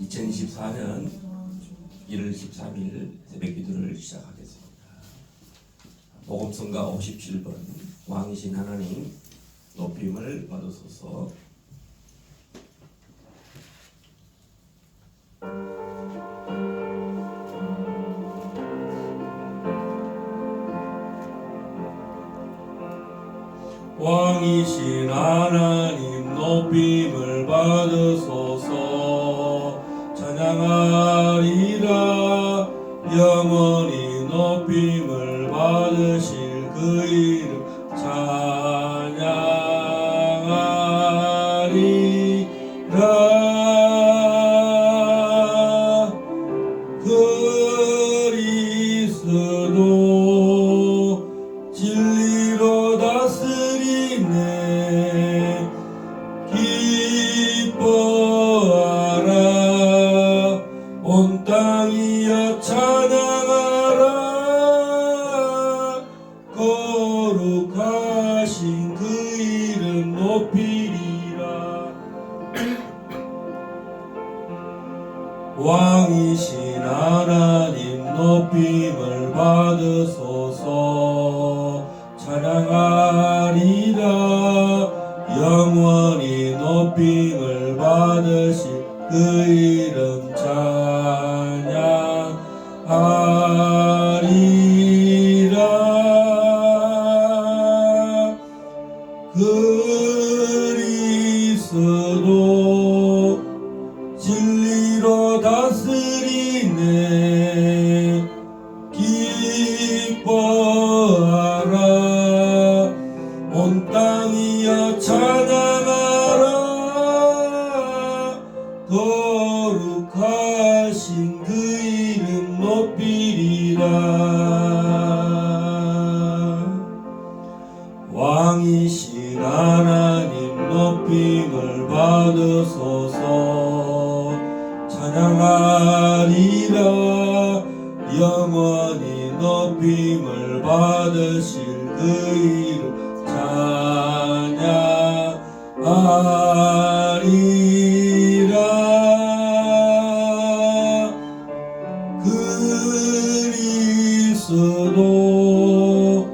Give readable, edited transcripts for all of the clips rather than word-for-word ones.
2024년 1월 13일 새벽기도를 시작하겠습니다. 복음성가 57번 왕이신 하나님 높임을 받으소서. 왕이신 하나님 높임을 받으소서. 찬양하리라 영원히 높임을 받으실 그 이름 찬양하리라. 그리스도 진리로 다스리네. 기뻐하라 온 땅이여 찬양하라. 거룩하신 그 이름 높이리라. 왕이신 하나님 높임을 받으소서. 찬양하리라 영원히 높임을 받으실 그 이름 찬양하리라. 그리스도 진리로 다스리네. 기뻐하라 온 땅이여 찬양하라. 거룩하신 그 이름 높이리라. 왕이신 하나님 높임을 받으소서. 찬양하리라 영원히 높임을 받으실 그 이름 찬양하리라. 그리스도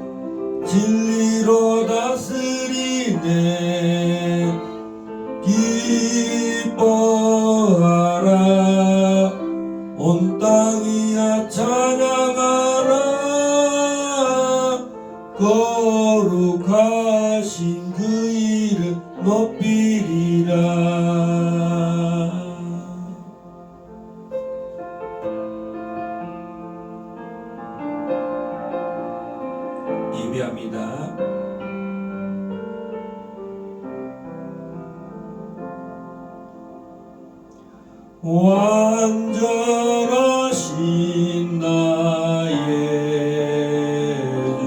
진리로 다스리네. 기뻐하라 온 땅이야 찬양하라. 거룩하신 그 이름 높이리라. 예배합니다. 완전하신 나의 주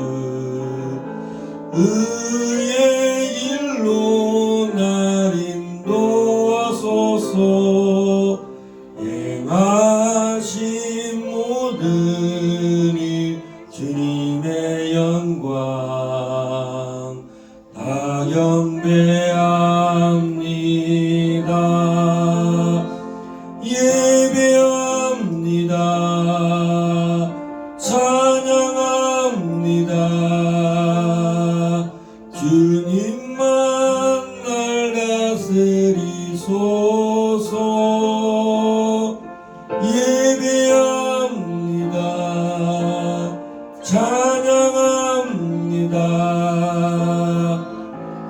의의 길로 날 인도하소서. 행하신 모든 일 주님의 영광 다 경배합니다. 예배합니다. 찬양합니다. 주님만 날 다스리소서. 예배합니다. 찬양합니다.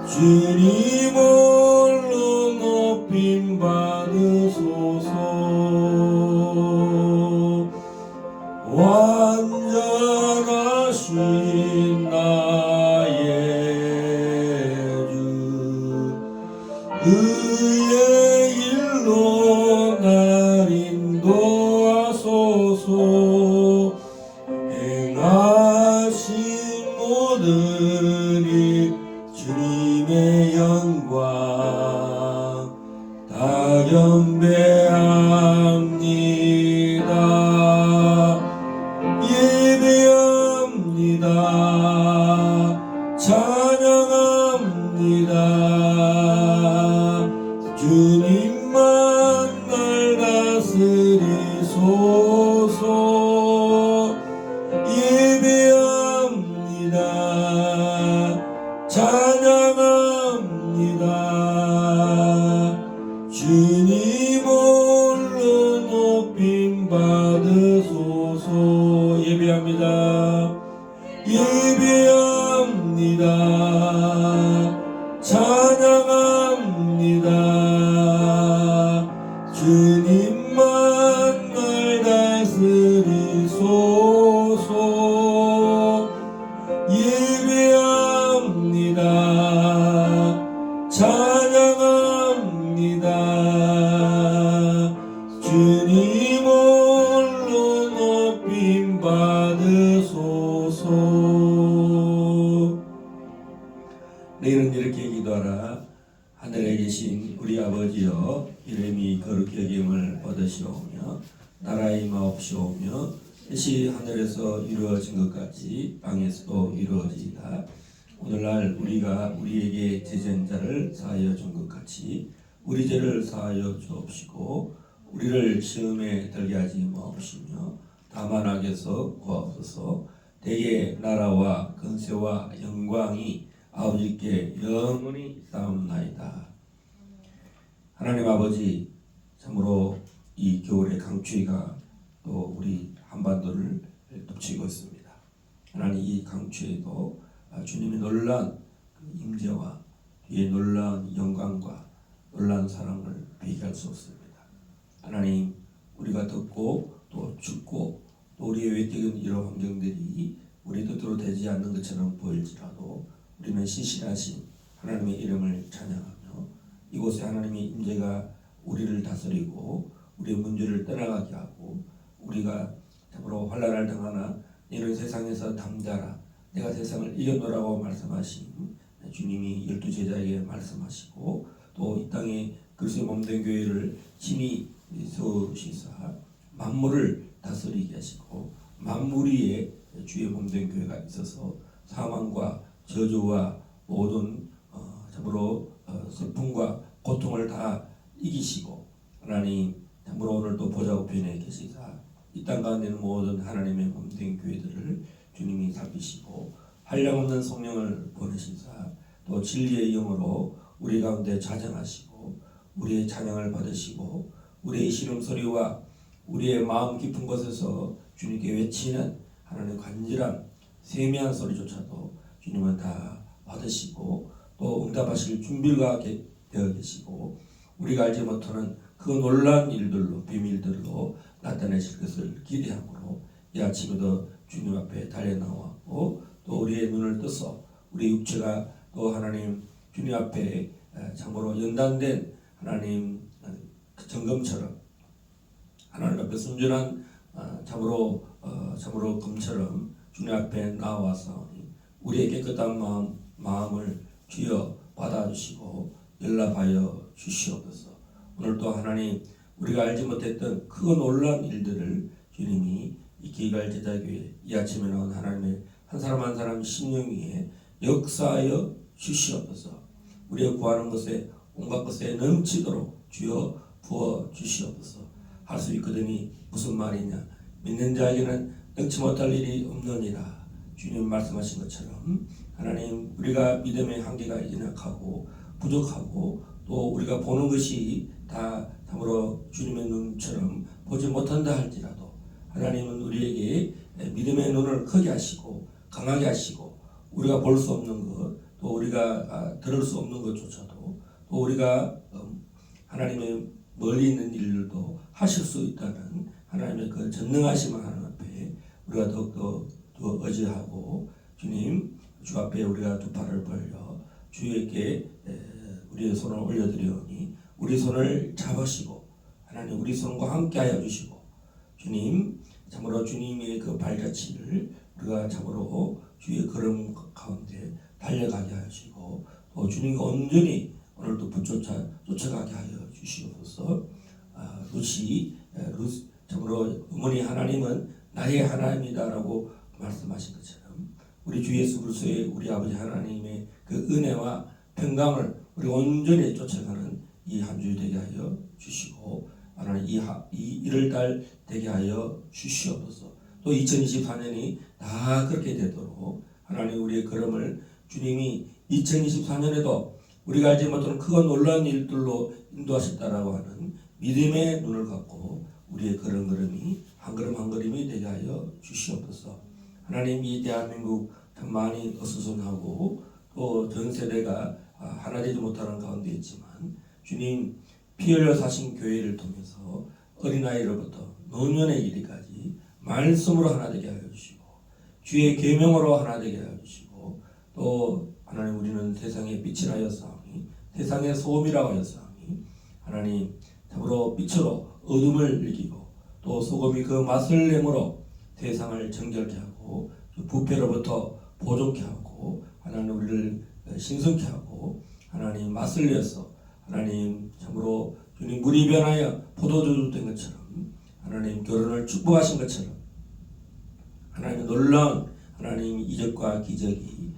주님 홀로 높임 받으소서. 완전하신 나의 주 의의 길로 날 인도하소서. 행하신 모든 일 주님의 영광 다 경배합니다. 예배합니다. 찬양합니다. 주님만 날 다스 주옵소서. 예배합니다. 예배합니다. 찬양합니다. 주님만 날 다스리소서. 예배합니다. 찬양합니다. 주님 홀로 높임 받으소서. 너희는 이렇게 기도하라. 하늘에 계신 우리 아버지여, 이름이 거룩히 여김을 받으시오며 나라의 임하옵시오며 뜻이 하늘에서 이루어진 것 같이 땅에서도 이루어지이다. 오늘날 우리가 우리에게 죄진 자를 사하여 준 것 같이 우리 죄를 사하여 주옵시고 우리를 시험에 들게 하지 마옵시며 다만 악에서 구하옵소서. 대개 나라와 권세와 영광이 아버지께 영원히 있사옵나이다. 하나님 아버지, 참으로 이 겨울의 강추위가 또 우리 한반도를 덮치고 있습니다. 하나님, 이 강추위에도 주님의 놀라운 임재와 뒤에 놀라운 영광과 놀라운 사랑을 비교할 수 없습니다. 하나님, 우리가 덥고 또 춥고 또 우리의 외적인 이런 환경들이 우리 뜻대로 되지 않는 것처럼 보일지라도 우리는 신실하신 하나님의 이름을 찬양하며 이곳에 하나님의 임재가 우리를 다스리고 우리의 문제를 떠나가게 하고 우리가 참으로 환난을 당하나 이런 세상에서 담대하라, 내가 세상을 이겨노라고 말씀하신 주님이 12제자에게 말씀하시고 또 이 땅에 그리스도의 몸된 교회를 친히 세우시사 만물을 다스리게 하시고 만물 위에 주의 몸된 교회가 있어서 사망과 저주와 모든 참으로 슬픔과 고통을 다 이기시고 하나님 참으로 오늘도 보좌우편에 계시사 이 땅 가운데 있는 모든 하나님의 몸된 교회들을 주님이 살피시고 한량없는 성령을 보내시사 또 진리의 영으로 우리 가운데 자정하시고 우리의 찬양을 받으시고 우리의 시름소리와 우리의 마음 깊은 곳에서 주님께 외치는 하나님의 간절한 세미한 소리조차도 주님은 다 받으시고 또 응답하실 준비가 되어 계시고 우리가 알지 못하는 그 놀라운 일들로 비밀들로 나타내실 것을 기대함으로 이 아침에도 주님 앞에 달려나왔고 또 우리의 눈을 떠서 우리 육체가 또 하나님 주님 앞에 참으로 연단된 하나님 점검처럼 하나님 앞에 순전한 참으로 검처럼 주님 앞에 나와서 우리의 깨끗한 마음을 주여 받아주시고 연락하여 주시옵소서. 오늘도 하나님 우리가 알지 못했던 그 놀라운 일들을 주님이 이 기갈 제자교회 이 아침에 나온 하나님의 한 사람 한 사람 심령 위에 역사하여 주시옵소서. 우리가 구하는 것에 온갖 것에 넘치도록 주여 부어 주시옵소서. 할 수 있거든이 무슨 말이냐, 믿는 자에게는 능치 못할 일이 없느니라. 주님 말씀하신 것처럼 하나님 우리가 믿음의 한계가 연약하고 부족하고 또 우리가 보는 것이 다 참으로 주님의 눈처럼 보지 못한다 할지라도 하나님은 우리에게 믿음의 눈을 크게 하시고 강하게 하시고 우리가 볼 수 없는 것 또 우리가 들을 수 없는 것조차도 또 우리가 하나님의 멀리 있는 일들도 하실 수 있다는 하나님의 그 전능하심 하나님 앞에 우리가 더욱더 의지하고 주님 주 앞에 우리가 두 팔을 벌려 주에게 우리의 손을 올려드리오니 우리 손을 잡으시고 하나님 우리 손과 함께하여 주시고 주님 참으로 주님의 그 발자취를 우리가 참으로 주의 걸음 가운데 달려가게 하시고 또 주님과 온전히 오늘도 쫓아가게 하여 주시옵소서. 루시 참으로 어머니 하나님은 나의 하나님이다라고 말씀하신 것처럼 우리 주 예수 그리스도의 우리 아버지 하나님의 그 은혜와 평강을 우리 온전히 쫓아가는 이 한 주 되게 하여 주시고 하나님 이 1월달 되게 하여 주시옵소서. 또 2024년이 다 그렇게 되도록 하나님 우리의 걸음을 주님이 2024년에도 우리가 알지 못하는 크고 놀라운 일들로 인도하셨다라고 하는 믿음의 눈을 갖고 우리의 걸음걸음이 한 걸음 한 걸음이 되게 하여 주시옵소서. 하나님, 이 대한민국 참 많이 어수선하고 또 전 세대가 하나 되지 못하는 가운데 있지만 주님 피 흘려 사신 교회를 통해서 어린아이로부터 노년에 이르기까지 말씀으로 하나 되게 하여 주시고 주의 계명으로 하나 되게 하여 주시고 또 하나님, 우리는 세상의 빛이라 하였사오니 세상의 소금이라고 하였사오니 하나님, 참으로 빛으로 어둠을 이기고 또 소금이 그 맛을 내므로 세상을 정결케 하고 부패로부터 보존케 하고 하나님, 우리를 신성케 하고 하나님, 맛을 내어서 하나님, 참으로 주님 물이 변하여 포도주 된 것처럼 하나님, 결혼을 축복하신 것처럼 하나님, 놀라운 하나님 이적과 기적이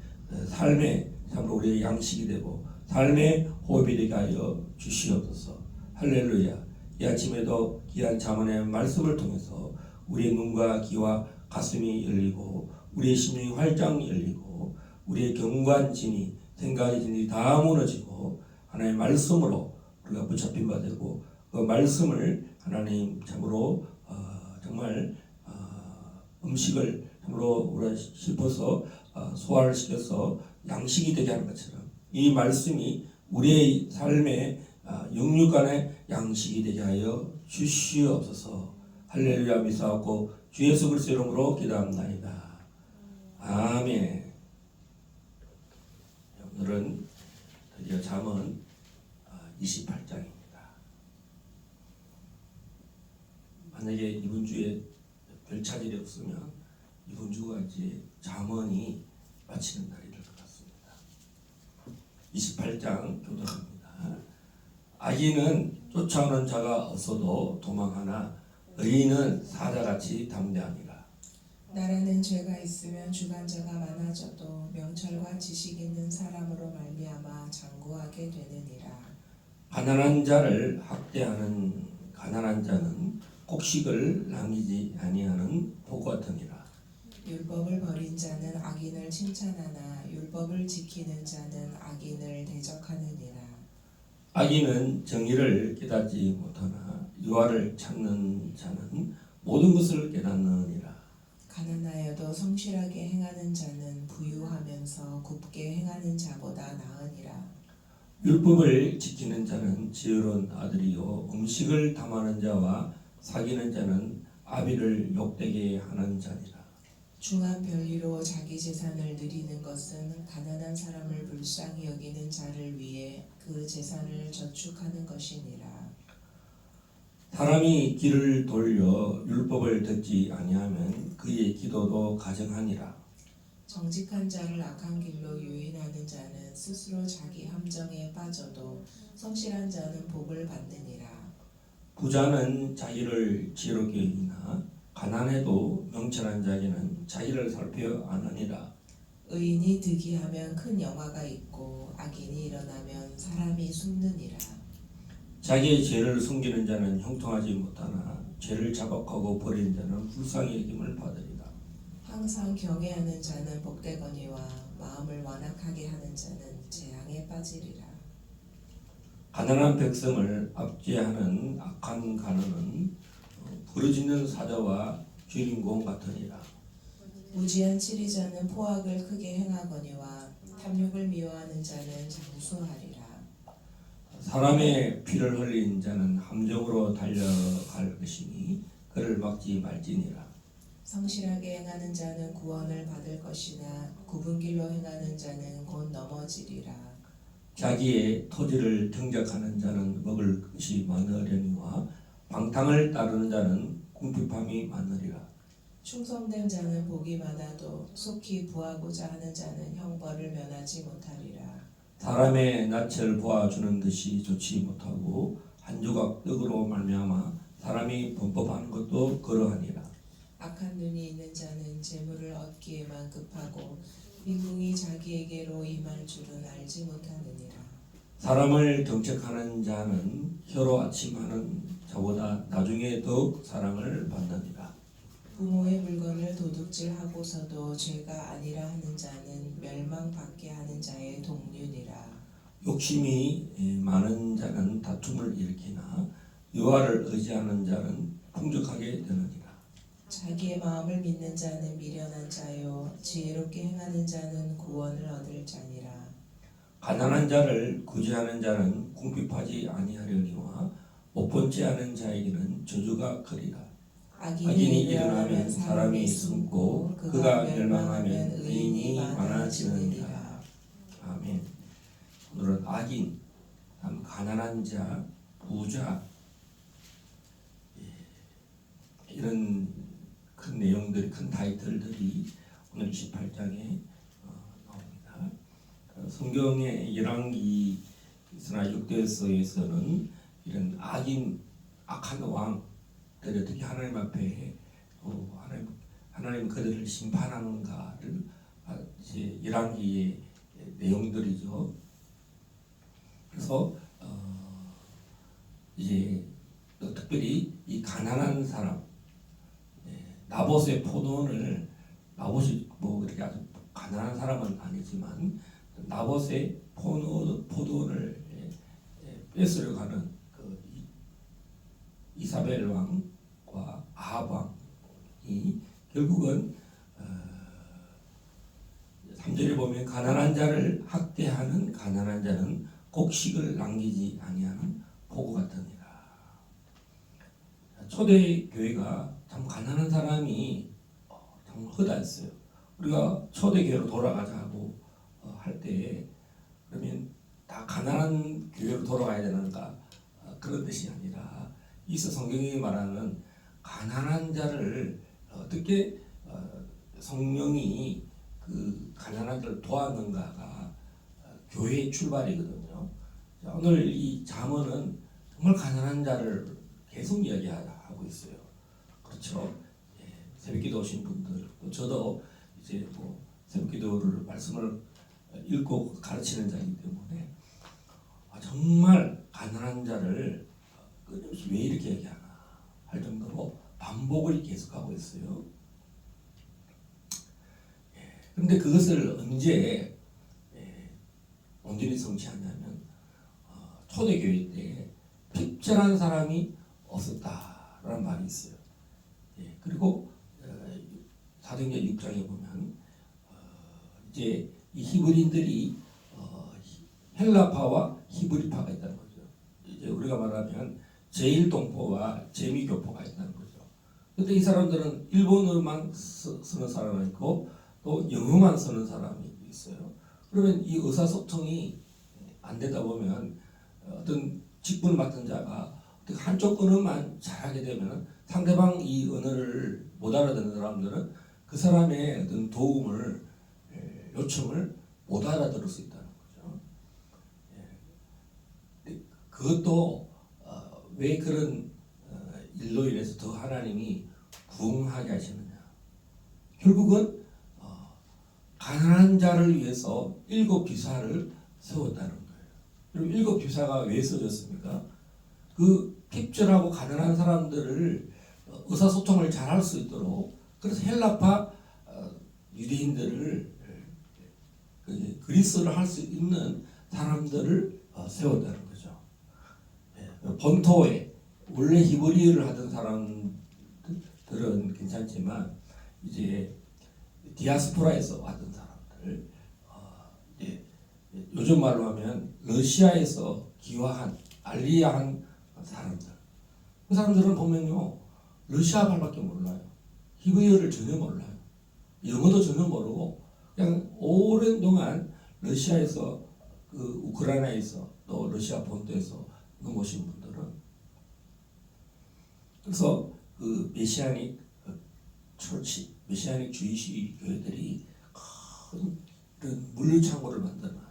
삶의 참으로 우리의 양식이 되고 삶의 호흡이 되게 하여 주시옵소서. 할렐루야. 이 아침에도 귀한 잠언의 말씀을 통해서 우리의 눈과 귀와 가슴이 열리고 우리의 심령이 활짝 열리고 우리의 경관진이 생각의 진이 다 무너지고 하나님의 말씀으로 우리가 붙잡힌 바 되고 그 말씀을 하나님 참으로 정말 음식을 참으로 우리가 씹어서 소화를 시켜서 양식이 되게 하는 것처럼 이 말씀이 우리의 삶의 영육간의 양식이 되게 하여 주시옵소서. 할렐루야. 믿사옵고 주 예수 그리스도 이름으로 기도합나이다. 아멘. 오늘은 드디어 잠언 28장입니다. 만약에 이번 주에 별 차질이 없으면 이번 주가 이제 잠언이 마치는 날이 될 것 같습니다. 28장 교독합니다. 악인은 쫓아오는 자가 없어도 도망하나 의인은 사자같이 담대하니라. 나라는 죄가 있으면 주관자가 많아져도 명철과 지식 있는 사람으로 말미암아 장구하게 되느니라. 가난한 자를 학대하는 가난한 자는 곡식을 남기지 아니하는 복 같으니라. 율법을 버린 자는 악인을 칭찬하나 율법을 지키는 자는 악인을 대적하느니라. 악인은 정의를 깨닫지 못하나 유화를 찾는 자는 모든 것을 깨닫느니라. 가난하여도 성실하게 행하는 자는 부유하면서 굽게 행하는 자보다 나으니라. 율법을 지키는 자는 지혜로운 아들이요 음식을 담하는 자와 사귀는 자는 아비를 욕되게 하는 자니라. 중한 별리로 자기 재산을 누리는 것은 가난한 사람을 불쌍히 여기는 자를 위해 그 재산을 저축하는 것이니라. 사람이 길을 돌려 율법을 듣지 아니하면 그의 기도도 가정하니라. 정직한 자를 악한 길로 유인하는 자는 스스로 자기 함정에 빠져도 성실한 자는 복을 받느니라. 부자는 자기를 지혜롭게 여기나 가난해도 명철한 자에게는 자기를 살펴 안하니라. 의인이 득이하면 큰 영화가 있고 악인이 일어나면 사람이 숨느니라. 자기의 죄를 숨기는 자는 형통하지 못하나 죄를 자복하고 버리는 자는 불쌍히 여김을 받으리라. 항상 경외하는 자는 복되거니와 마음을 완악하게 하는 자는 재앙에 빠지리라. 가난한 백성을 압제하는 악한 간언은 부르짖는 사자와 주인공 같으니라. 무지한 치리자는 포악을 크게 행하거니와 탐욕을 미워하는 자는 장수하리라. 사람의 피를 흘린 자는 함정으로 달려갈 것이니 그를 막지 말지니라. 성실하게 행하는 자는 구원을 받을 것이나 굽은 길로 행하는 자는 곧 넘어지리라. 자기의 토지를 정작하는 자는 먹을 것이 많으려니와 방탕을 따르는 자는 궁핍함이 많으리라. 충성된 자는 복이 많아도 속히 부하고자 하는 자는 형벌을 면하지 못하리라. 사람의 낯을 보아주는 것이 좋지 못하고 한 조각 떡으로 말미암아 사람이 범법하는 것도 그러하니라. 악한 눈이 있는 자는 재물을 얻기에만 급하고 빈궁이 자기에게로 임할 줄은 알지 못하느니라. 사람을 정책하는 자는 혀로 아침하는 자보다 나중에 더욱 사랑을 받느니라. 부모의 물건을 도둑질하고서도 죄가 아니라 하는 자는 멸망받게 하는 자의 동류니라. 욕심이 많은 자는 다툼을 일으키나 여호와를 의지하는 자는 풍족하게 되느니라. 자기의 마음을 믿는 자는 미련한 자요 지혜롭게 행하는 자는 구원을 얻을 자니라. 가난한 자를 구제하는 자는 궁핍하지 아니하려니와 못본지 않은 자에게는 저주가 거리라. 악인이 일어나면 사람이 숨고 그가 멸망하면 의인이 많아지느니라. 아멘. 오늘은 악인, 다음 가난한 자, 부자, 이런 큰 내용들이, 큰 타이틀들이 오늘 28장에 나옵니다. 성경의 열왕기서나 역대서에서는 이런 악인, 악한 왕들이 어떻게 하나님 앞에 하나님 그들을 심판하는가를 이제 열왕기의 내용들이죠. 그래서 이제 특별히 이 가난한 사람, 나봇의 포도원을, 나봇이 뭐 그렇게 아주 가난한 사람은 아니지만 나봇의 포도원을 뺏으려고 하는 그 이사벨 왕과 아합 왕이 결국은 3절에 보면 가난한 자를 학대하는 가난한 자는 곡식을 남기지 아니하는 포구 같으니라. 초대 교회가 참 가난한 사람이 참 허다했어요. 우리가 초대 교회로 돌아가자고 할 때 그러면 다 가난한 교회로 돌아가야 되는가 그런 뜻이 아니라 이서 성경이 말하는 가난한 자를 어떻게 성령이 그 가난한 자를 도왔는가가 교회의 출발이거든요. 자, 오늘 이 잠언은 정말 가난한 자를 계속 이야기하고 있어요. 그렇죠? 새벽기도 오신 분들, 또 저도 이제 뭐 새벽기도를 말씀을 읽고 가르치는 자이기 때문에 정말 가난한 자를 끊임없이 왜 이렇게 얘기하나 할 정도로 반복을 계속하고 있어요. 그런데 그것을 언제 온전히 성취하냐면 초대교회 때 핍절한 사람이 없었다라는 말이 있어요. 그리고 사도행전 6장에 보면 이제 이 히브리인들이 헬라파와 히브리파가 있다는 거죠. 이제 우리가 말하면 제1동포와 제2교포가 있다는 거죠. 근데 이 사람들은 일본어만 쓰는 사람이 있고 또 영어만 쓰는 사람이 있어요. 그러면 이 의사소통이 안 되다 보면 어떤 직분을 맡은 자가 한쪽 언어만 잘하게 되면 상대방 이 언어를 못 알아듣는 사람들은 그 사람의 어떤 도움을 요청을 못 알아들을 수 있다는 거죠. 그것도 왜 그런 일로 인해서 더 하나님이 부흥하게 하시느냐. 결국은 가난한 자를 위해서 7 비사를 세웠다는 거예요. 그럼 7 비사가 왜 세워졌습니까? 그 핍절하고 가난한 사람들을 의사소통을 잘할 수 있도록, 그래서 헬라파 유대인들을 그리스어를 할 수 있는 사람들을 세웠다는 거죠. 본토에 원래 히브리어를 하던 사람들은 괜찮지만 이제 디아스포라에서 왔던 사람들, 이제 요즘 말로 하면 러시아에서 기화한 알리야한 사람들, 그 사람들은 보면요 러시아 말밖에 몰라요. 히브리어를 전혀 몰라요. 영어도 전혀 모르고 그냥 오랜 동안 러시아에서 그 우크라이나에서 또 러시아 본토에서 넘어오신 분들은, 그래서 그 메시아닉 처치, 메시아닉 주의시 교회들이 큰 이런 물류창고를 만들어놔요.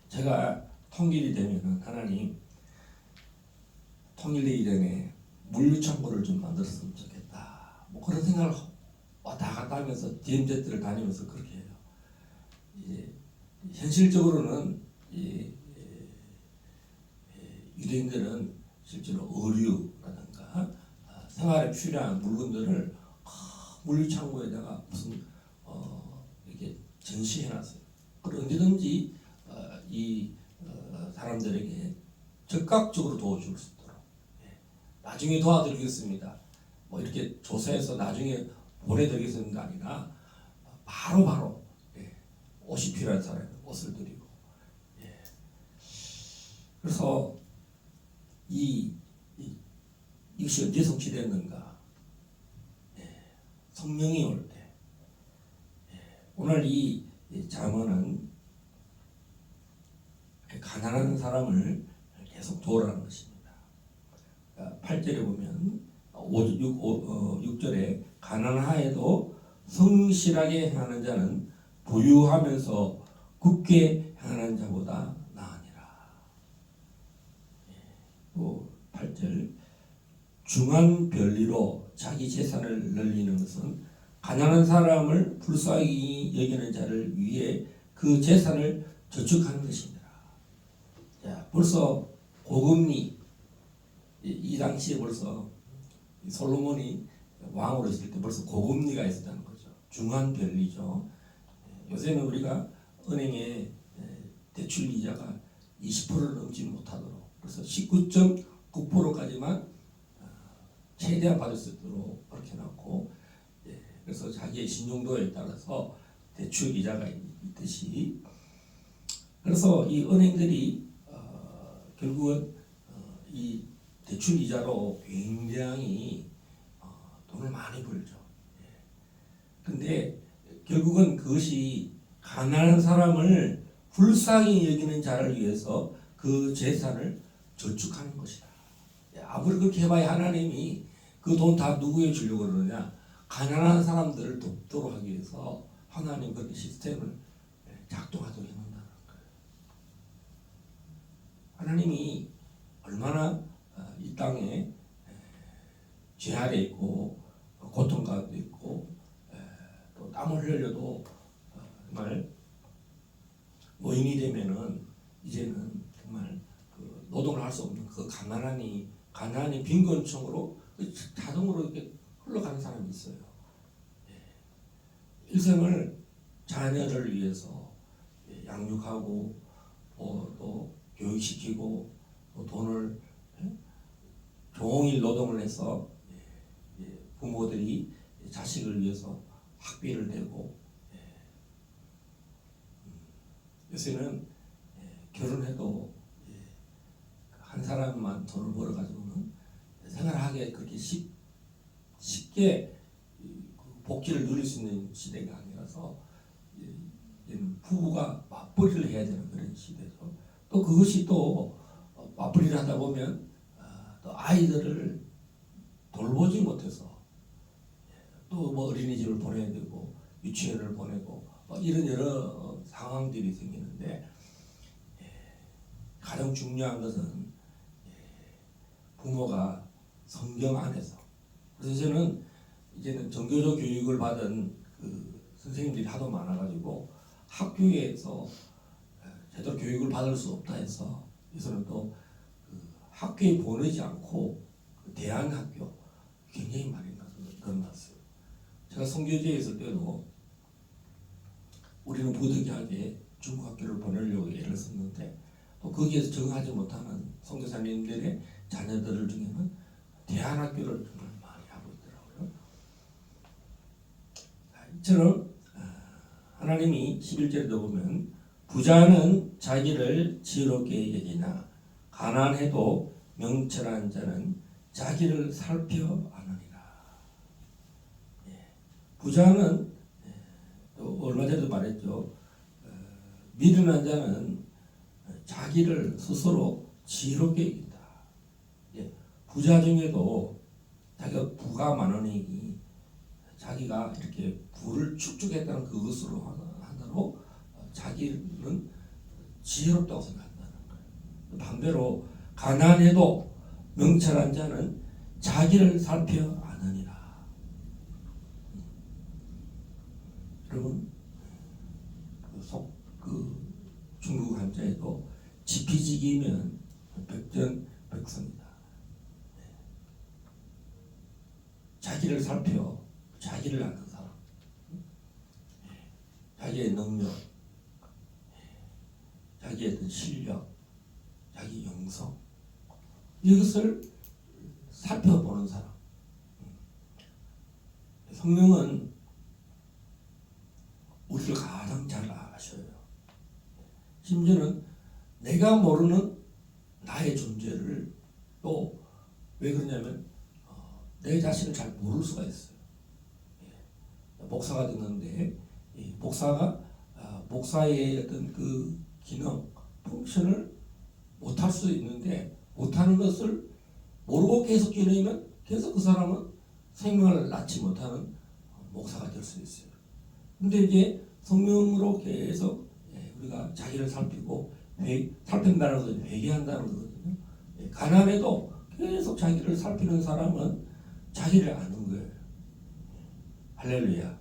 제가 통일이 되면은 하나님 통일되기 전에 물류창고를 좀 만들었으면 좋겠다. 뭐 그런 생각을 왔다 갔다 하면서 DMZ를 다니면서 그렇게 해요. 이제 현실적으로는 유대인들은 실제로 의류라든가 생활에 필요한 물건들을 물류창고에다가 무슨 이렇게 전시해놨어요. 그리고 언제든지 이 사람들에게 적극적으로 도와줄 수 있도록 나중에 도와드리겠습니다. 뭐 이렇게 조사해서 나중에 보내드리겠는 게 아니라 바로 옷이 필요한 사람은 옷을 드리고 그래서 이것이 언제 성취됐는가? 성령이 올 때. 오늘 이 잠언은 가난한 사람을 계속 도우라는 것입니다. 8절에 보면 6절에 가난하여도 성실하게 행하는 자는 부유하면서 굳게 행하는 자보다 나으니라. 또 8절 중한 별리로 자기 재산을 늘리는 것은 가난한 사람을 불쌍히 여기는 자를 위해 그 재산을 저축하는 것이니라. 자, 벌써 고금리 이 당시에 벌써 솔로몬이 왕으로 있을 때 벌써 고금리가 있었다는 거죠. 중한 별리죠. 요새는 우리가 은행에 대출 이자가 20%를 넘지 못하도록 그래서 19.9%까지만 최대한 받을 수 있도록 그렇게 해놨고 그래서 자기의 신용도에 따라서 대출 이자가 있듯이 그래서 이 은행들이 결국은 이 대출 이자로 굉장히 돈을 많이 벌죠. 근데 결국은 그것이 가난한 사람을 불쌍히 여기는 자를 위해서 그 재산을 저축하는 것이다. 아무리 그렇게 해봐야 하나님이 그 돈 다 누구에 주려고 그러느냐? 가난한 사람들을 돕도록 하기 위해서 하나님 그렇게 시스템을 작동하도록 해놓는다는 거예요. 하나님이 얼마나 이 땅에 죄 아래 있고 고통 가운데 있고 또 땀을 흘려도 정말 노인이 되면은 이제는 정말 그 노동을 할 수 없는 그 가난이 빈곤층으로 자동으로 이렇게 흘러가는 사람이 있어요. 일생을 자녀를 위해서 양육하고 또 교육시키고 또 돈을 종일 노동을 해서 부모들이 자식을 위해서 학비를 내고 요새는 결혼해도 한 사람만 돈을 벌어가지고는 생활하기에 그렇게 쉽게 복지를 누릴 수 있는 시대가 아니라서 부부가 맞벌이를 해야 되는 그런 시대죠. 또 그것이 또 맞벌이를 하다 보면 또 아이들을 돌보지 못해서 또 뭐 어린이집을 보내야 되고 유치원을 보내고 뭐 이런 여러 상황들이 생기는데 가장 중요한 것은 부모가 성경 안에서 그래서 저는 이제는 정교조 교육을 받은 그 선생님들이 하도 많아가지고 학교에서 제대로 교육을 받을 수 없다 해서 여기서는 또 그 학교에 보내지 않고 그 대안학교 굉장히 많이 넣어놨어요. 제가 성교제에 있을 때도 우리는 부득이하게 중고학교를 보내려고 애를 썼는데 또 거기에서 적응하지 못하는 선교사님들의 자녀들 중에는 대안학교를 정말 많이 하고 있더라고요. 이처럼 하나님이 11절에도 보면 부자는 자기를 지혜롭게 여기나 가난해도 명철한 자는 자기를 살펴 아느니라. 부자는 또 얼마 전에도 말했죠. 미련한 자는 자기를 스스로 지혜롭게 여긴다. 부자 중에도 자기가 부가 많으니 자기가 이렇게 부를 축적했다는 그것으로 하나로 자기는 지혜롭다고 생각한다는 거예요. 반대로 가난해도 명철한 자는 자기를 살펴 아느니라. 여러분 그 중국 한자에도 지피지기면 백전백성이다. 자기를 살펴 자기를 아는 사람, 자기의 능력, 자기의 어떤 실력, 자기 영성 이것을 살펴보는 사람. 성령은 우리를 가장 잘 아셔요. 심지어는 내가 모르는 나의 존재를 또 왜 그러냐면 내 자신을 잘 모를 수가 있어요. 목사가 됐는데 목사가 목사의 어떤 그 기능, 펑션을 못할 수 있는데 못하는 것을 모르고 계속 지내면 계속 그 사람은 생명을 낳지 못하는 목사가 될 수 있어요. 근데 이제 성령으로 계속 우리가 자기를 살피고 살핀다는 것은 회개한다는 거거든요. 가난해도 계속 자기를 살피는 사람은 자기를 아는 거예요. 할렐루야.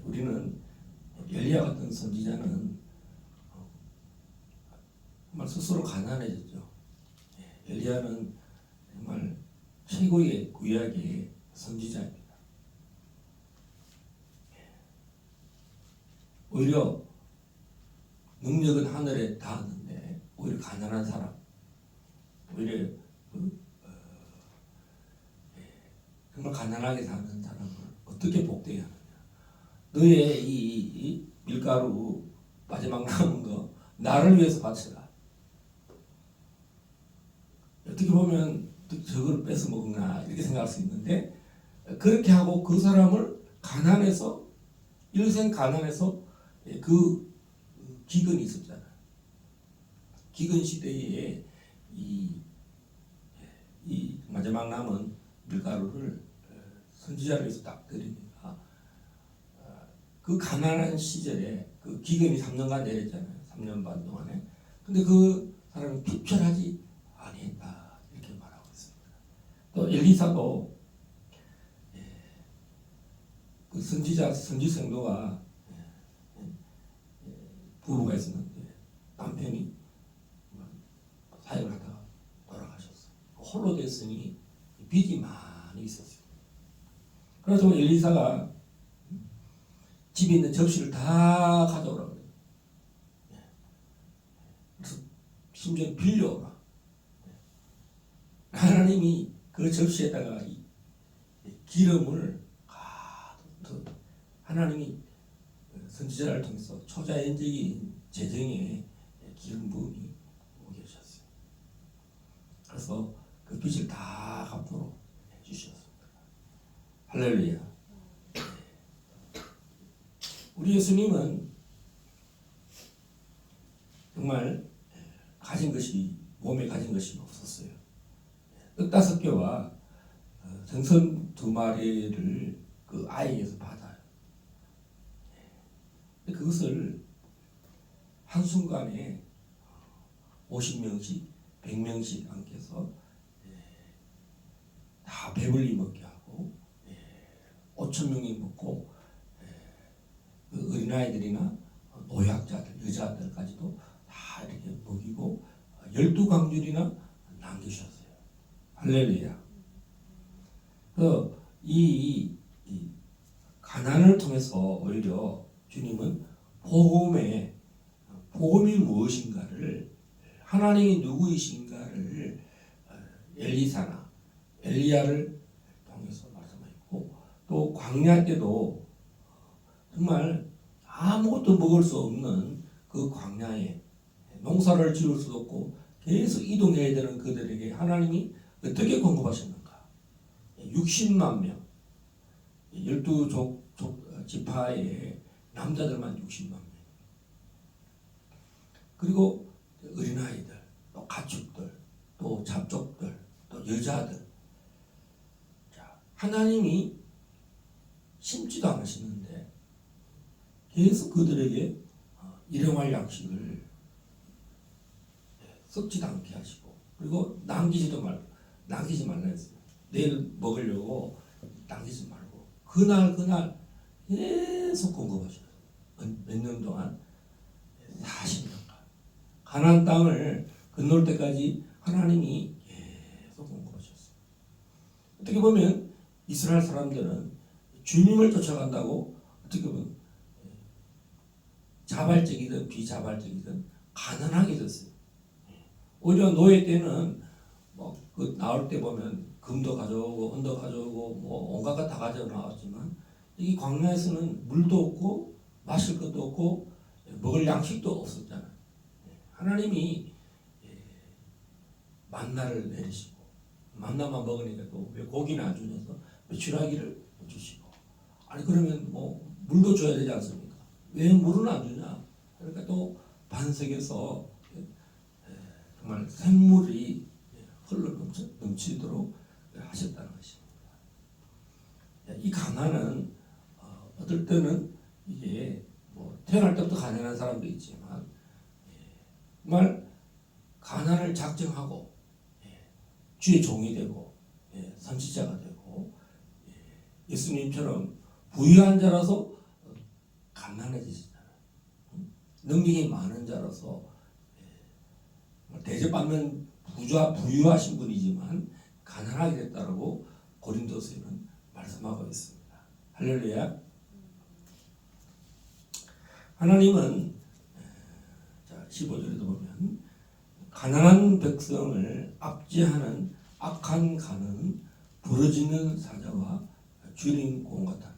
우리는 엘리야 같은 선지자는 정말 스스로 가난해졌죠. 엘리야는 정말 최고의 구약의 선지자입니다. 오히려 능력은 하늘에 닿았는데 오히려 가난한 사람, 오히려 정말 가난하게 사는 사람을 어떻게 복되게 하느냐. 너의 이 밀가루 마지막 남은 거 나를 위해서 바쳐라. 어떻게 보면 저걸 뺏어 먹나 이렇게 생각할 수 있는데 그렇게 하고 그 사람을 가난해서 일생 가난해서 그 기근이 있었잖아요. 기근 시대에 이 마지막 남은 밀가루를 선지자를 위해서 딱 드리니까 그 가난한 시절에 그 기근이 3년간 내렸잖아요. 3년 반 동안에. 근데 그 사람은 피편하지 아니했다 이렇게 말하고 있습니다. 또 엘리사도 그 선지 성도가 부부가 있었는데 남편이 사역을 하다가 돌아가셨어요. 홀로 됐으니 빚이 많이 있었어요. 그래서 엘리사가 집에 있는 접시를 다 가져오라고 그래요. 그래서 심지어 빌려오라. 하나님이 그 접시에다가 이 기름을 가득 하나님이 선지자를 통해서 초자연적인 재정에 기름 부음이 오게 하셨어요. 그래서 그 빚을 다 갚도록 해주셨습니다. 할렐루야. 우리 예수님은 정말 가진 것이 몸에 가진 것이 없었어요. 떡 5개와 생선 2마리를 그 아이에게서 받아요. 그것을 한순간에 50명씩 100명씩 안겨서 다 배불리 먹게 하고 5,000명이 먹고 그 어린아이들이나 노약자들, 여자들까지도 다 이렇게 먹이고 12광줄이나 남기셨어요. 할렐루야. 이 가난을 통해서 오히려 주님은 복음이 무엇인가를, 하나님이 누구이신가를 엘리사나 엘리야를 통해서 말씀하셨고, 또 광야 때도 정말 아무것도 먹을 수 없는 그 광야에 농사를 지을 수도 없고 계속 이동해야 되는 그들에게 하나님이 어떻게 공급하셨는가? 60만 명, 12족 지파의 남자들만 60만 명, 그리고 어린아이들, 또 가축들, 또 잡족들, 또 여자들. 자, 하나님이 심지도 않으시는데 계속 그들에게 일용할 양식을 썩지도 않게 하시고, 그리고 남기지 말라 했어요. 내일 먹으려고 남기지 말고 그날 계속 공급하셔요. 몇 년 동안 40년간 가나안 땅을 건널 때까지 하나님이 계속 공급하셨어요. 어떻게 보면 이스라엘 사람들은 주님을 쫓아간다고 어떻게 보면 자발적이든 비자발적이든 가난하게 됐어요. 오히려 노예 때는 뭐 그 나올 때 보면 금도 가져오고 은도 가져오고 뭐 온갖 것 다 가져 나왔지만 이 광야에서는 물도 없고 마실 것도 없고 먹을 양식도 없었잖아요. 하나님이 만나를 내리시고 만나만 먹으니까 또 왜 고기는 안 주면서 메추라기를 주시고 아니 그러면 뭐 물도 줘야 되지 않습니까? 왜 물은 안 주냐? 그러니까 또 반석에서 정말 샘물이 흘러 넘치도록 하셨다는 것입니다. 이 가난은 어떨 때는 이게 뭐 태어날 때부터 가난한 사람도 있지만 정말 가난을 작정하고 주의 종이 되고 선지자가 되고 예수님처럼 부유한 자라서 가난해지시잖아요. 능력이 많은 자라서 대접받는 부유하신 분이지만 가난하게 됐다고 고린도서에는 말씀하고 있습니다. 할렐루야. 하나님은 15절에도 보면 가난한 백성을 압제하는 악한 간은 부러지는 사자와 주인공 같답니다.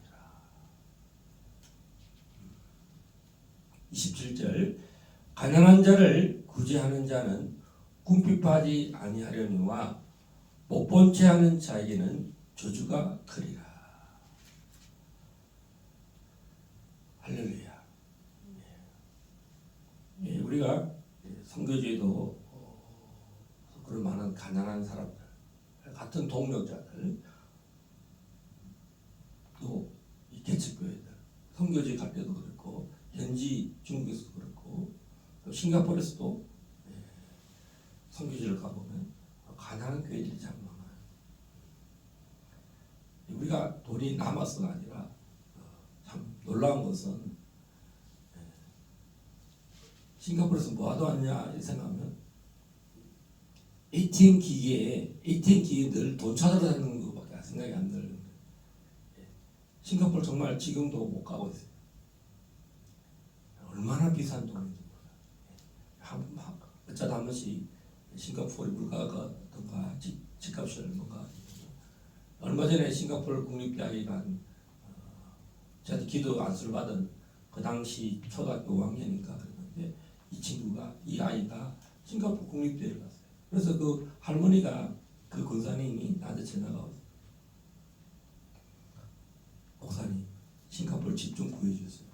27절 가난한 자를 구제하는 자는 궁핍하지 아니하려니와 못 본 채 하는 자에게는 저주가 크리라. 할렐루야. 우리가 선교지에도 그런 많은 가난한 사람들, 같은 동력자들, 또 이 개척교회들, 선교지 갈 때도 그렇고, 현지 중국에서도 그렇고, 또 싱가포르에서도 선교지를 가보면 가난한 교회들이 참 많아요. 우리가 돈이 남아서가 아니라 참 놀라운 것은 싱가포르에서 뭐 하다 왔냐 생각하면 ATM 기계에 늘 돈 찾으러 다니는 것밖에 생각이 안 들는데 싱가포르 정말 지금도 못 가고 있어요. 얼마나 비싼 돈인지 몰라요. 어쩌다 한 번씩 싱가포르 물가가 어떤가 집값이 얼마가 얼마 전에 싱가포르 국립대학원 저한테 기도 안수를 받은 그 당시 초등학교 5학년인가 그랬는데 이 아이가 싱가포르 국립대를 갔어요. 그래서 그 할머니가 그 권사님이 나한테 전화가 왔어요. 목사님 싱가포르 집 좀 구해주세요.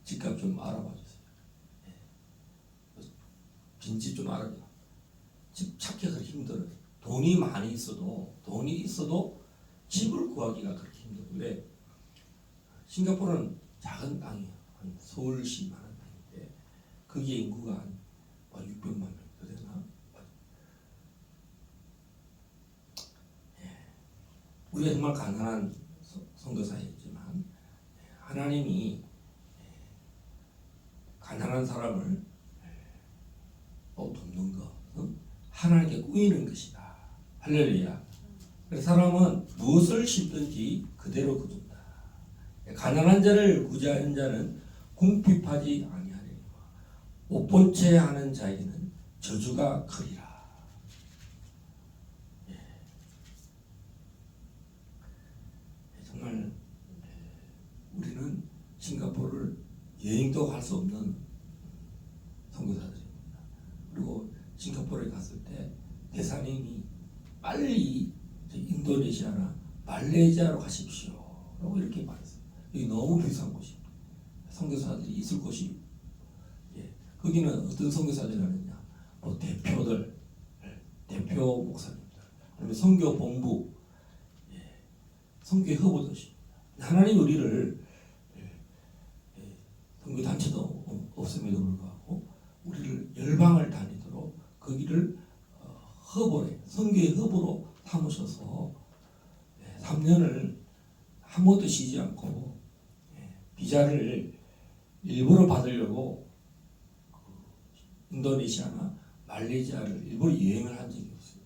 집값 좀 알아봐 주세요. 빈집 좀 알아봐. 집 찾기가 그렇게 힘들어요. 돈이 있어도 집을 구하기가 그렇게 힘들어요. 왜? 싱가포르는 작은 땅이에요. 한 서울시만한 땅인데 거기에 인구가 한 600만 명 더 되나? 우리가 정말 가난한 선교사였지만 하나님이 가난한 사람을 돕는 것은 하나님께 꾸이는 것이다. 할렐루야. 사람은 무엇을 심든지 그대로 거둔다. 가난한 자를 구제하는 자는 궁핍하지 아니하리니와 못 본 채 하는 자에게는 저주가 크리라. 정말 우리는 싱가포르를 여행도 할 수 없는 선교사들입니다. 그리고 싱가포르에 갔을 때 대사님이 빨리 인도네시아나 말레이시아로 가십시오 라고 이렇게 말했어요. 여기 너무 비싼 곳입니다. 선교사들이 있을 곳이 거기는 어떤 선교사들이 하느냐 뭐 대표들 대표 목사님들 아니면 선교 본부 선교 허브도시입니다. 하나님 우리를 선교 단체도 없음에도 불구하고 우리를 열방을 다니도록 거기를 허브에 선교의 허브로 삼으셔서 3년을 한 번도 쉬지 않고 비자를 일부러 받으려고 인도네시아나 말레이시아를 일부러 여행을 한 적이 없어요.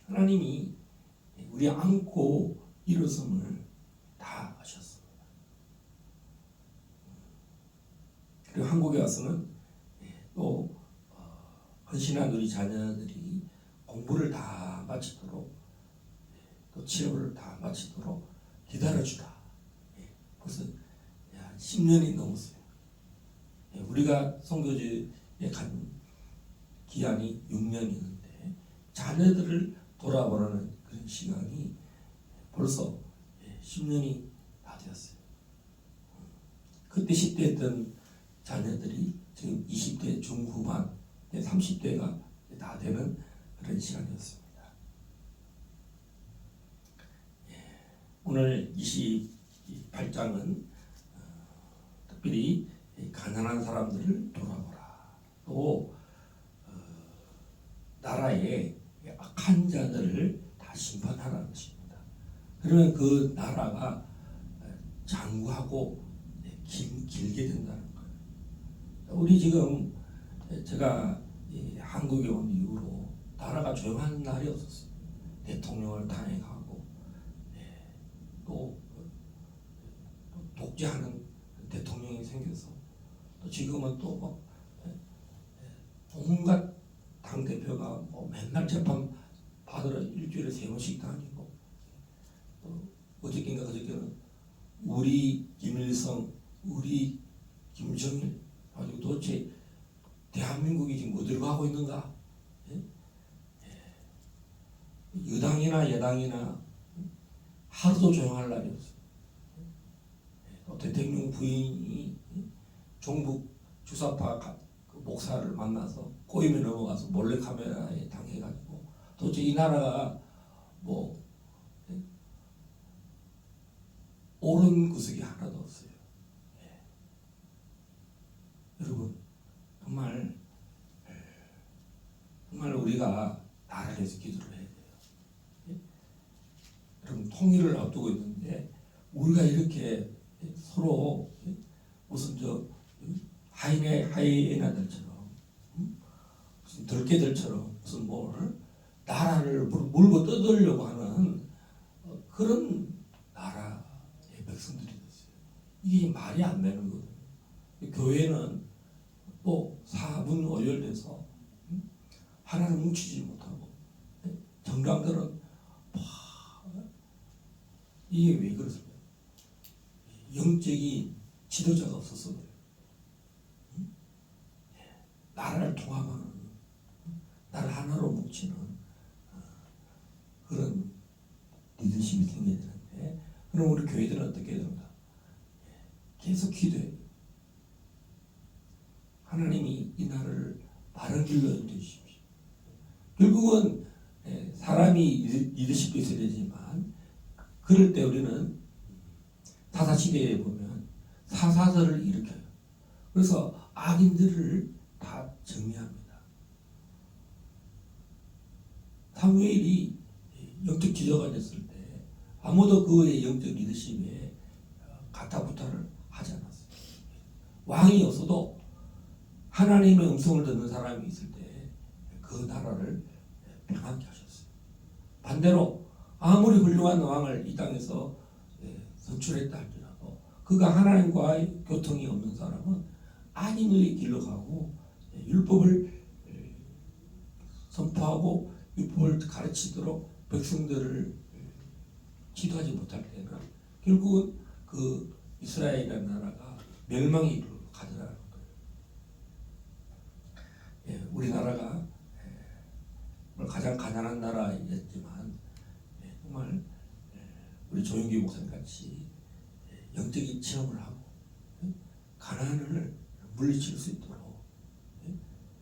하나님이 우리 안고 일어섬을 다 하셨습니다. 그리고 한국에 와서는 또 헌신한 우리 자녀들이 공부를 다 마치도록 또 취업을 다 마치도록 기다려주라. 벌써 10년이 넘었어요. 우리가 선교지에 간 기한이 6년이었는데 자녀들을 돌아보라는 그런 시간이 벌써 10년이 다 되었어요. 그때 10대 했던 자녀들이 지금 20대 중후반, 30대가 다 되는 그런 시간이었습니다. 오늘 28장은 특별히 가난한 사람들을 돌아보라. 또 나라의 악한 자들을 다 심판하라는 것입니다. 그러면 그 나라가 장구하고 길게 된다는 거예요. 우리 지금 제가 한국에 온 이후로 나라가 조용한 날이 없었어요. 대통령을 탄핵하고 또 독재하는 대통령이 생겨서 또 지금은 또 온갖 당 대표가 맨날 재판 받으러 일주일에 3번씩 다니고 또 어저께인가 그저께는 우리 김일성, 우리 김정일 가지고 도대체 대한민국이 지금 어디로 가고 있는가? 여당이나 여당이나 하루도 조용할 날이 없어요. 또 대통령 부인이 종북 주사파 그 목사를 만나서 꼬임에 넘어가서 몰래 카메라에 당해가지고 도대체 이 나라가 뭐 옳은 구석이 하나도 없어요. 여러분 정말 우리가 나라를 위해서 기도를 해야 돼요. 여러분 통일을 앞두고 있는데 우리가 이렇게 서로 무슨 하이에나들처럼 무슨 들개들처럼 무슨 뭘 나라를 물고 뜯으려고 하는 그런 나라의 백성들이 됐어요. 이게 말이 안 되는 거거든요. 교회는 또 사분오열돼서 하나를 뭉치지 못하고 정당들은 이게 왜 그렇습니까? 영적인 지도자가 없어서 그래요. 나라를 통합하는, 나를 하나로 뭉치는 그런 리더십이 생겨야 되는데, 그럼 우리 교회들은 어떻게 해야 되는가? 계속 기도해요. 하나님이 이 나라를 바른 길로 인도해 주십시오. 결국은 사람이 리더십도 있어야 되지만 그럴 때 우리는 사사시대에 보면 사사들을 일으켜요. 그래서 악인들을 다 정리합니다. 사무엘이 영적 지도가 됐을 때 아무도 그의 영적 리더십에 가타부타를 하지 않았어요. 왕이 없어도 하나님의 음성을 듣는 사람이 있을 때 그 나라를 평안케 하셨어요. 반대로 아무리 훌륭한 왕을 이 땅에서 선출했다 할지라도 그가 하나님과의 교통이 없는 사람은 악인의 길로 가고 율법을 선포하고 율법을 가르치도록 백성들을 지도하지 못할 때는 결국은 그 이스라엘이라는 나라가 멸망의 길로 가더라는 거예요. 우리나라가 가장 가난한 나라였지만 정말 우리 조영기 목사님 같이 영적인 체험을 하고 가난을 물리칠 수 있도록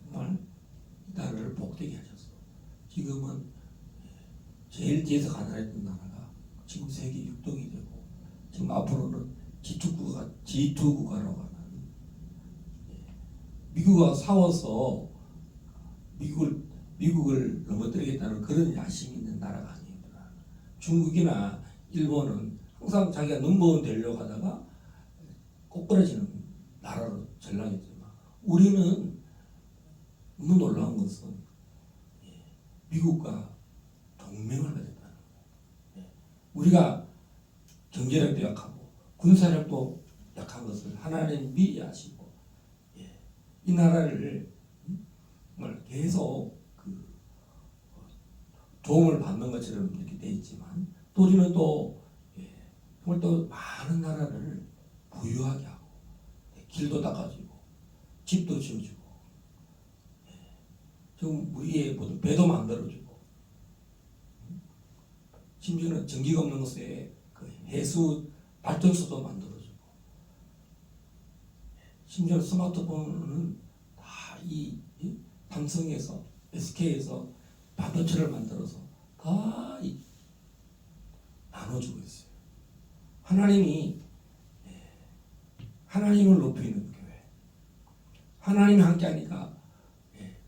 정말 이 나라를 복되게 하셔서 지금은 제일 뒤에서 가난했던 나라가 지금 세계 6등이 되고 지금 앞으로는 G2국가라고 하는 미국과 싸워서 미국을 넘어뜨리겠다는 그런 야심이 있는 나라가 아닙니다. 중국이나 일본은 항상 자기가 넘버원 되려고 하다가 꼬꾸라지는 나라로 전락했지만 우리는 너무 놀라운 것은 미국과 동맹을 맺었다는 거예요. 우리가 경제력도 약하고 군사력도 약한 것을 하나님 미리 아시고 이 나라를 정말 계속 도움을 받는 것처럼 이렇게 돼 있지만 또 우리는 또 정말 또 많은 나라를 부유하게 하고 길도 닦아주고 집도 지어주고 지금 우리의 모든 배도 만들어주고 심지어는 전기가 없는 곳에 그 해수 발전소도 만들어주고 심지어 스마트폰은 다 이 삼성에서 SK에서 반도체를 만들어서 다 나눠주고 있어요. 하나님을 높이는 교회, 하나님이 함께하니까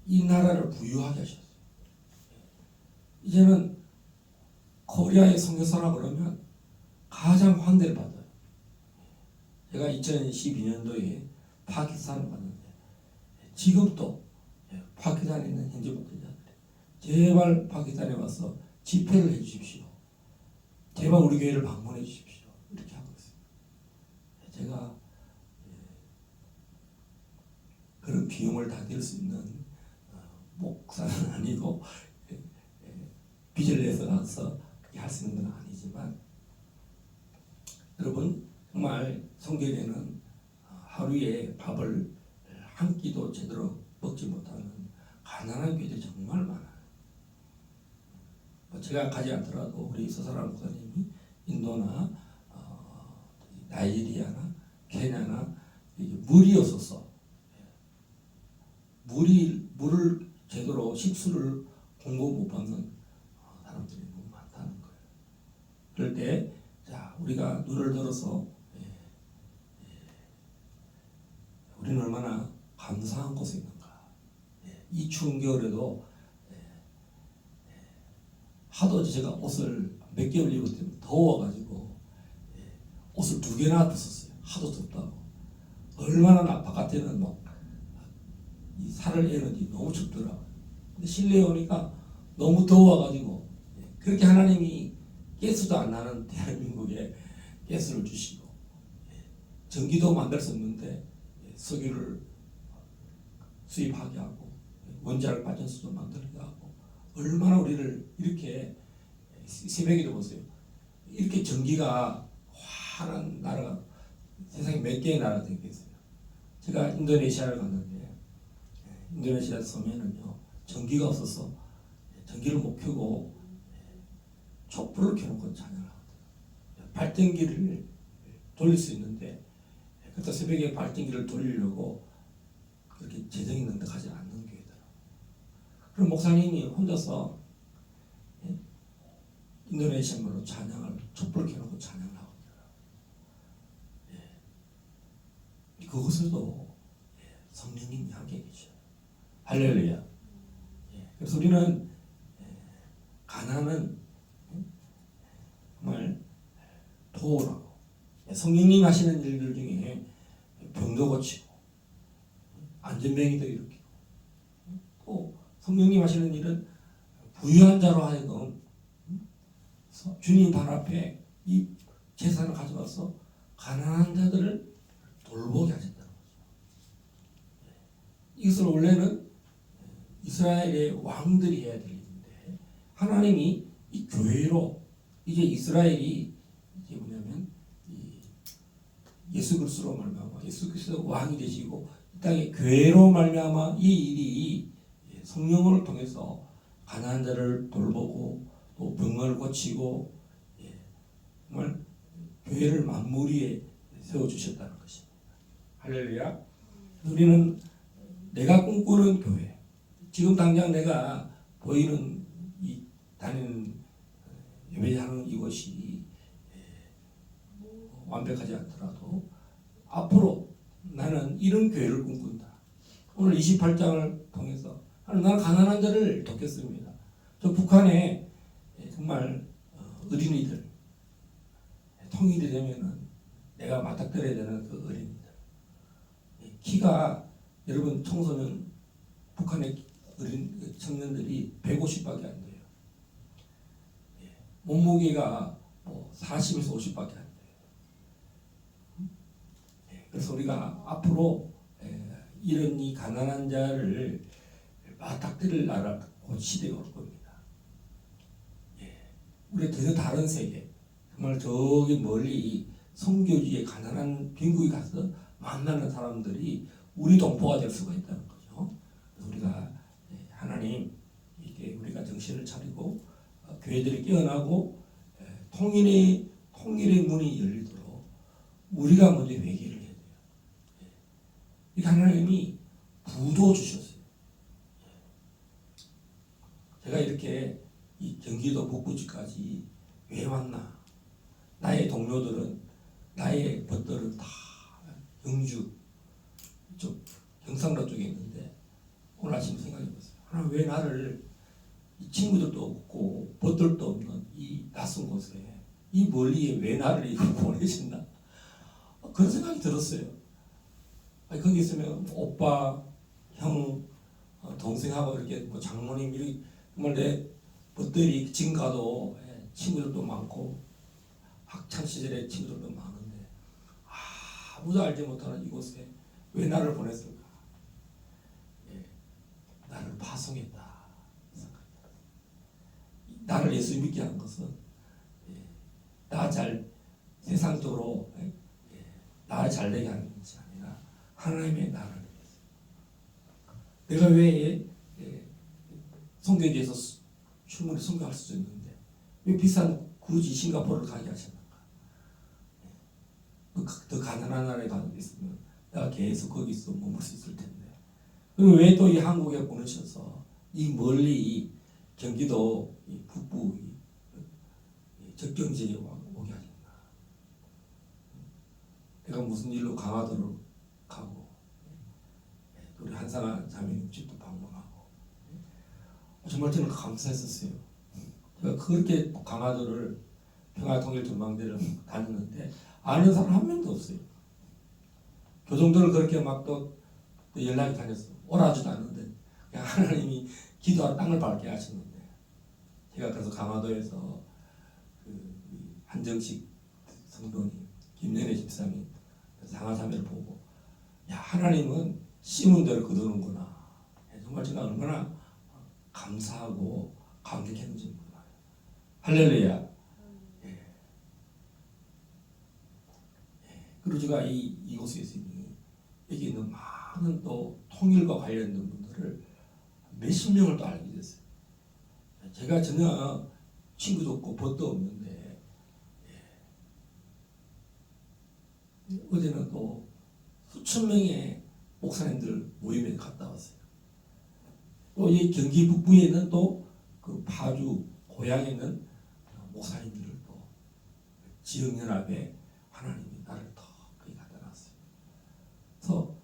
이 나라를 부유하게 하셨어요. 이제는 코리아의 선교사라 그러면 가장 환대를 받아요. 제가 2012년도에 파키스탄을 갔는데 지금도 파키스탄에 있는 현지 목회자들이 제발 파키스탄에 와서 집회를 해주십시오. 제발 우리 교회를 방문해 주십시오. 이렇게 하고 있어요. 제가 그런 비용을 다 댈 수 있는 목사는 아니고 빚을 내서 가서 그렇게 할 수 있는 건 아니지만 여러분 정말 성경에는 하루에 밥을 한 끼도 제대로 먹지 못하는 가난한 교회들이 정말 많아요. 제가 가지 않더라도 우리 서사람 목사님이 인도나 나이지리아나 케냐나 물이 없어서 물을 제대로 식수를 공급 못 받는 사람들이 너무 많다는 거예요. 그럴 때 자 우리가 눈을 들어서 우리는 얼마나 감사한 곳에 있는가. 이 추운 겨울에도 하도 제가 옷을 몇 개월 입었더니 더워가지고 옷을 2개나 벗었어요. 하도 덥다고. 얼마나 나 바깥에는 이 살을 에는지 너무 춥더라고요. 근데 실내에 오니까 너무 더워가지고 그렇게 하나님이 가스도 안 나는 대한민국에 가스를 주시고 전기도 만들 수 없는데 석유를 수입하게 하고 원자력 발전소도 만들게 하고 얼마나 우리를 이렇게 새벽에도 보세요. 이렇게 전기가 환한 나라가 세상에 몇 개의 나라가 되겠어요. 제가 인도네시아를 갔는데 인도네시아 섬에는요 전기가 없어서 전기를 못 켜고 촛불을 켜놓고 찬양을 하거든요. 발전기를 돌릴 수 있는데 그때 새벽에 발전기를 돌리려고 그렇게 재정이 있는데 가지 않는 교회더라고요. 그럼 목사님이 혼자서 인도네시아 말로 찬양을 촛불을 켜놓고 찬양을 하고 있더라고요. 그것에도 성령님이 함께 계셔요. 할렐루야. 그래서 우리는 가난은 정말 도우라고 성령님 하시는 일들 중에 병도 고치고 안전병이도 일으키고 또 성령님 하시는 일은 부유한 자로 하여금 주님 발 앞에 이 재산을 가져가서 가난한 자들을 돌보게 하신다는 거죠. 이것을 원래는 이스라엘의 왕들이 해야 될 일인데 하나님이 이 교회로 이제 이스라엘이 이제 뭐냐면 예수 그리스도로 말미암아 예수 그리스도 왕이 되시고 이 땅에 교회로 말미암아 이 일이 성령을 통해서 가난한 자를 돌보고 또 병을 고치고 정말 교회를 만물 위에 세워 주셨다는 것입니다. 할렐루야. 우리는 내가 꿈꾸는 교회 지금 당장 내가 보이는 이 다니는 예배하는 이곳이 완벽하지 않더라도 앞으로 나는 이런 교회를 꿈꾼다. 오늘 28장을 통해서 나는 가난한 자를 돕겠습니다. 저 북한에 정말 어린이들 통일이 되면은 내가 맞닥뜨려야 되는 그 어린이들 키가 여러분 청소년 북한의 어린 청년들이 150밖에 안 돼요. 몸무게가 40에서 50밖에 안 돼요. 그래서 우리가 앞으로 이런 이 가난한 자를 맞닥뜨릴 나라 곧 시대가 올 겁니다. 우리 전혀 다른 세계, 정말 저기 멀리 선교지에 가난한 빈국에 가서 만나는 사람들이 우리 동포가 될 수가 있다는 거죠. 우리가 하나님 이렇게 우리가 정신을 차리고 교회들이 깨어나고 통일의 문이 열리도록 우리가 먼저 회개를 해야 돼요. 이 하나님이 부도 주셨어요. 제가 이렇게 이 경기도 북부지까지 왜 왔나? 나의 동료들은, 나의 벗들은 다 영주 쪽 경상도 쪽에 있는데 오늘 아침 생각해봤어요. 하나님 왜 나를 이 친구들도 없고 벗들도 없는 이 낯선 곳에 이 멀리에 왜 나를 이렇게 보내신다? 그런 생각이 들었어요. 거기 있으면 오빠, 형, 동생하고 이렇게 뭐 장모님 이렇게 정말 내 벗들이 지금 가도 친구들도 많고 학창 시절의 친구들도 많은데 아무도 알지 못하는 이곳에 왜 나를 보냈을까? 나를 파송했다 생각이 들었어요. 나를 예수 믿게 한 것은 나 잘 세상적으로 나를 잘되게 하는 것이 아니라 하나님의 나라를 위해서. 내가 왜 선교지에서 충분히 선교할 수 있는데 왜 비싼 굳이 싱가포르를 가게 하셨는가? 더 가난한 나라에 가는 게 있으면 내가 계속 거기서 머물 수 있을 텐데. 그리고 왜 또 이 한국에 보내셔서 이 멀리 경기도 이 북부 적경지에 오게 하셨나? 내가 무슨 일로 강화도를 가고 우리 한상아 자매님 집도 방문하고 정말 저는 감사했었어요. 제가 그렇게 강화도를 평화통일전망대를 다녔는데 아는 사람 한 명도 없어요. 교정들을 그렇게 막 또 연락이 다녔어. 오라지도 않는데 그냥 하나님이 기도한 땅을 밟게 하셨는데 제가 그래서 강화도에서 그 한정식 성도님, 김연애 집사님, 상하자매를 보고 야 하나님은 심은 대로 거두는구나. 정말 제가 얼마나 감사하고 감격했는지 몰라요. 할렐루야. 그리고 제가 이곳에 있으니 여기 있는 많은 또 통일과 관련된 분들을 몇십 명을 또 알게 됐어요. 제가 전혀 친구도 없고 벗도 없는데 어제는 또 수천 명의 목사님들 모임에 갔다 왔어요. 또 이 경기 북부에 있는 또 그 파주 고향에 있는 목사님들을 또 지역연합에 하나님이 나를 더 거기 갖다 놨어요. 그래서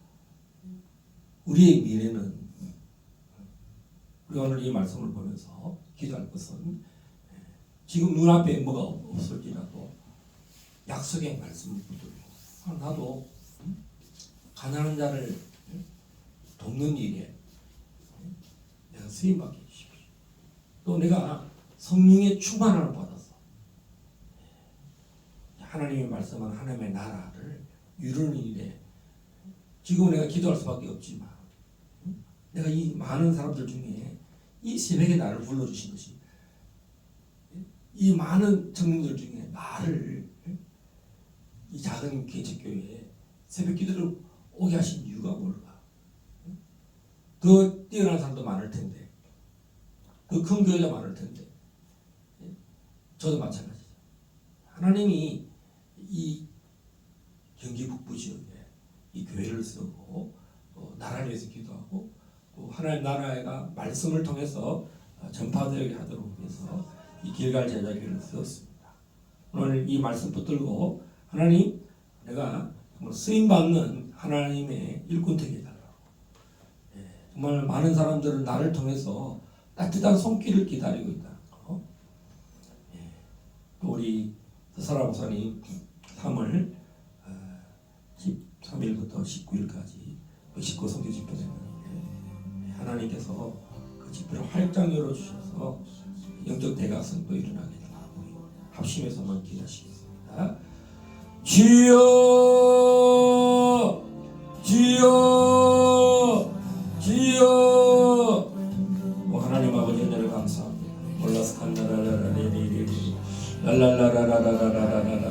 우리의 미래는 우리가 오늘 이 말씀을 보면서 기도할 것은 지금 눈앞에 뭐가 없을지라도 약속의 말씀을 붙들고 나도 가난한 자를 돕는 일에 내가 쓰임받게 해주십시오. 또 내가 성령의 충만함을 받아서 하나님이 말씀한 하나님의 나라를 이루는 일에 지금 내가 기도할 수밖에 없지만 내가 이 많은 사람들 중에 이 새벽에 나를 불러주신 것이 이 많은 청년들 중에 나를 이 작은 개척교회에 새벽 기도를 오게 하신 이유가 뭘까? 더 뛰어난 사람도 많을 텐데 더 큰 교회도 많을 텐데 저도 마찬가지죠. 하나님이 이 경기 북부 지역에 이 교회를 쓰고 또 나라를 위해서 기도하고 또 하나님 나라가 말씀을 통해서 전파되게 하도록 해서 이 길갈 제자교회를 세웠습니다. 오늘 이 말씀 붙들고 하나님 내가 정말 쓰임받는 하나님의 일꾼 되게 해달라고. 정말 많은 사람들은 나를 통해서 따뜻한 손길을 기다리고 있다는 거. 또 우리 서설아 목사님 3월 13일부터 19일까지 멕시코 선교 집회를 했는데 하나님께서 그 집회를 활짝 열어주셔서 영적 대각선도 일어나게 되고 합심해서만 기도하시겠습니다. 주여 주여 주여. 하나님 아버지 은혜를 감사합니다. 올라스칸나라라라리리리 랄랄라라라라라라라라라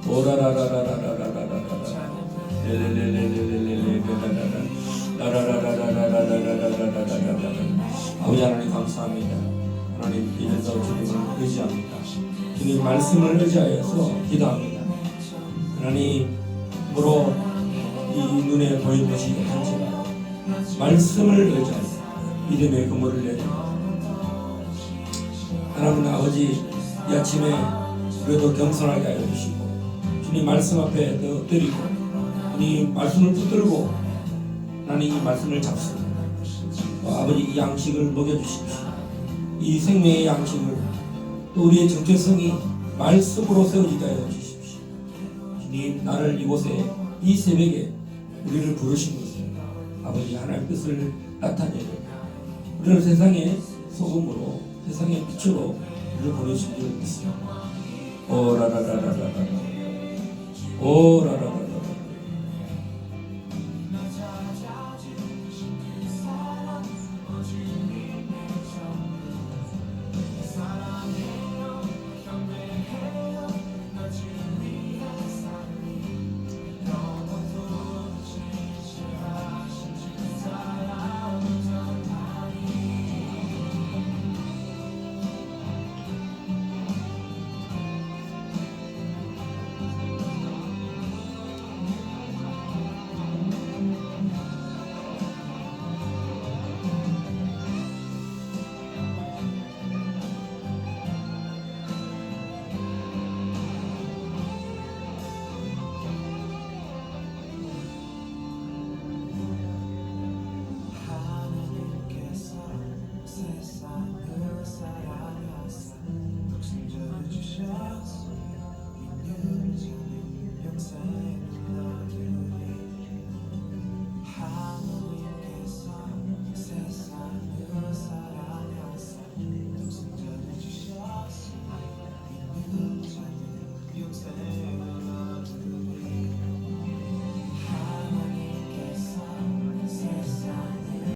오라라라라라라라라라라 아버지 하나님 감사합니다. 하나님 이래서 주님을 의지합니다. 주님 말씀을 의지하여서 기도합니다. 하나님으로 이 눈에 보이는 것이 없을지라 말씀을 의지하여 믿음의 그물을 내립니다. 하나님 아버지 이 아침에 우리도 겸손하게 하여 주시고 주님 말씀 앞에 더 엎드리고 주님 말씀을 붙들고 하나님 이 말씀을 잡습니다. 아버지 이 양식을 먹여주십시오. 이 생명의 양식을 또 우리의 정체성이 말씀으로 세워지게 하여 주십시오. 주님 나를 이곳에 이 새벽에 우리를 부르신 것은 아버지 하나님의 뜻을 나타내려 우리를 세상의 소금으로 세상의 빛으로 우리를 보내신 줄 믿습니다. 오라라라라라라 오라라라